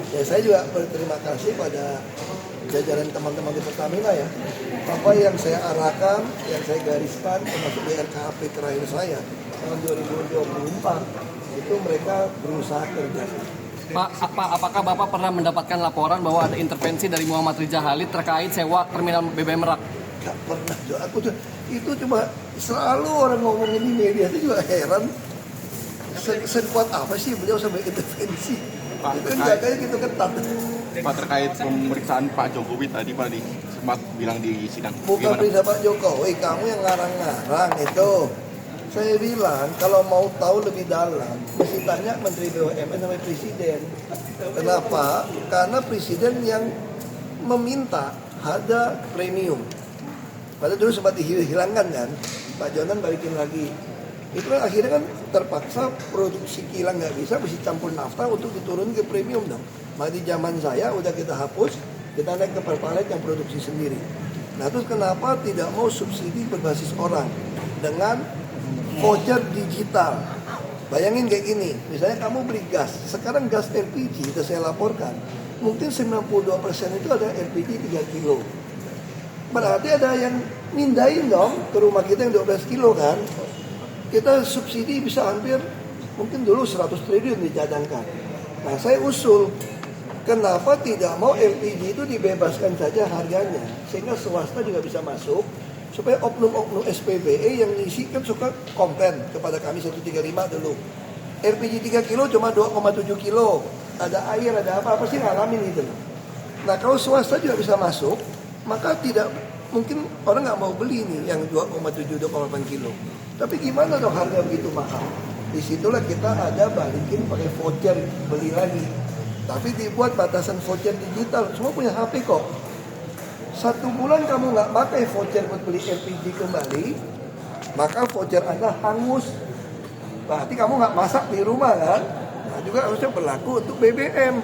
Ya saya juga berterima kasih pada jajaran teman-teman di Pertamina ya. Apa yang saya arahkan, yang saya gariskan, termasuk di RKP terakhir saya tahun 2024, itu mereka berusaha kerja. Pak, apakah Bapak pernah mendapatkan laporan bahwa ada intervensi dari Muhammad Riza Khalid terkait sewa terminal BBM Merak? Gak pernah, itu cuma selalu orang ngomongin di media, itu juga heran. Sekuat apa sih beliau sampai intervensi? Pak, itu kan jaganya gitu ketat. Pak, terkait pemeriksaan Pak Jokowi tadi Pak sempat bilang di sidang. Bukan perintah Pak Jokowi, kamu yang ngarang-ngarang itu. Saya bilang kalau mau tahu lebih dalam, mesti tanya Menteri BUMN sampai Presiden. Kenapa? Karena Presiden yang meminta harga premium. Padahal dulu sempat dihilangkan kan, Pak Jonan balikin lagi. Itu kan akhirnya kan terpaksa produksi kilang nggak bisa, mesti campur nafta untuk diturun ke premium dong. Maka di zaman saya udah kita hapus, kita naik ke Pertalite yang produksi sendiri. Nah terus kenapa tidak mau subsidi berbasis orang dengan voucher digital? Bayangin kayak gini, misalnya kamu beli gas, sekarang gas LPG, itu saya laporkan, mungkin 92% itu ada LPG 3 kilo. Berarti ada yang mindahin dong ke rumah kita yang 12 kilo kan. Kita subsidi bisa hampir, mungkin dulu 100 triliun dicadangkan. Nah saya usul, kenapa tidak mau LPG itu dibebaskan saja harganya, sehingga swasta juga bisa masuk, supaya oknum-oknum SPBE yang ngisi kan suka komplain kepada kami 135 dulu. LPG 3 kilo cuma 2,7 kilo, ada air, ada apa sih ngalamin gitu. Nah kalau swasta juga bisa masuk, maka tidak mungkin orang nggak mau beli nih yang 2,7, 2,8 kilo. Tapi gimana dong harga begitu mahal? Disitulah kita ada balikin pakai voucher, beli lagi. Tapi dibuat batasan voucher digital, semua punya HP kok. 1 bulan kamu nggak pakai voucher buat beli LPG kembali, maka voucher Anda hangus. Berarti kamu nggak masak di rumah kan? Nah juga harusnya berlaku untuk BBM.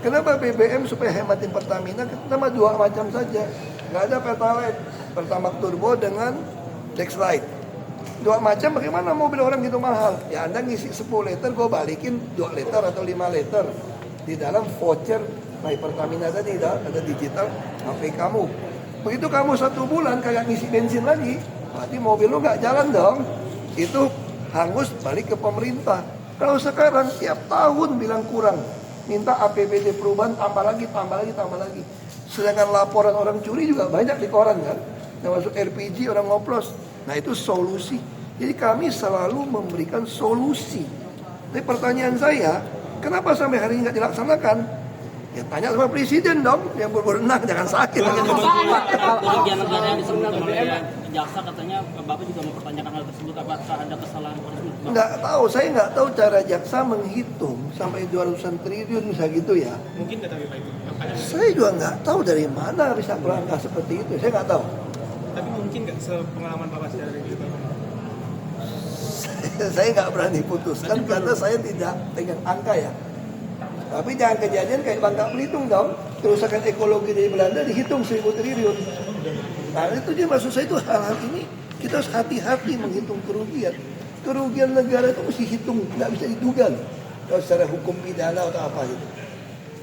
Kenapa BBM? Supaya hematin Pertamina, kita mah 2 macam saja. Nggak ada Pertalite, Pertamax Turbo dengan Dexlite. 2 macam, bagaimana mobil orang gitu mahal? Ya Anda ngisi 10 liter, gue balikin 2 liter atau 5 liter. Di dalam voucher My Pertamina tadi ada digital HP kamu. Begitu kamu 1 bulan kayak ngisi bensin lagi, berarti mobil lu nggak jalan dong. Itu hangus balik ke pemerintah. Kalau sekarang tiap tahun bilang kurang, minta APBD perubahan tambah lagi. Sedangkan laporan orang curi juga banyak di koran kan. Termasuk LPG orang ngoplos. Nah itu solusi. Jadi kami selalu memberikan solusi. Tapi pertanyaan saya, kenapa sampai hari ini nggak dilaksanakan? Ya tanya sama Presiden dong, yang berwenang, jangan sakit. Kerugian negara yang disebutkan oleh jaksa, katanya Bapak juga mempertanyakan hal tersebut, apakah ada kesalahan tersebut? Nggak tahu, saya nggak tahu cara jaksa menghitung sampai 200-an triliun bisa gitu ya. Mungkin nggak tahu Pak itu. Saya juga nggak tahu dari mana bisa berangkat seperti itu, saya nggak tahu. Tapi mungkin nggak sepengalaman Bapak secara gitu. Saya nggak berani putuskan karena saya tidak pegang angka ya. Tapi jangan kejadian kayak Bangka Belitung dong, kerusakan ekologi dari Belanda dihitung 1000 triliun. Nah itu dia maksud saya itu hal-hal ini kita harus hati-hati menghitung kerugian. Kerugian negara itu mesti hitung, nggak bisa diduga kalau secara hukum pidana atau apa gitu.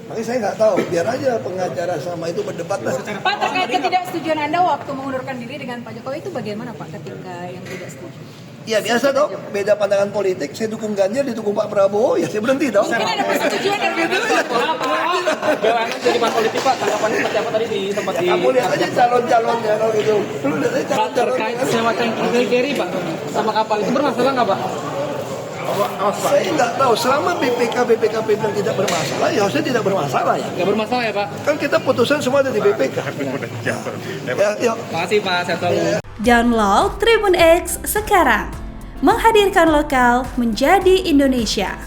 Makanya saya nggak tahu, biar aja pengacara sama itu berdebat lah. Pak, terkait ketidaksetujuan Anda waktu mengundurkan diri dengan Pak Jokowi itu bagaimana Pak ketika yang tidak setuju? Ya biasa dong, beda pandangan politik, saya dukung Ganjar, didukung Pak Prabowo, ya saya berhenti dong. Mungkin ada persetujuan dari BUMN jadi Pak politik Pak, tanggapan seperti apa tadi di tempat di... Kamu lihat aja calon-calonnya kalau gitu. Lu lihat aja Pak, terkait sewa tanki carry Pak, sama kapal itu bermasalah nggak Pak? Saya nggak tahu, selama BPKP bilang tidak bermasalah, ya harusnya tidak bermasalah ya. Nggak bermasalah ya Pak? Kan kita putusan semua ada di BPK. Ya, yuk. Makasih Pak, saya selalu... Download Tribun X sekarang, menghadirkan lokal menjadi Indonesia.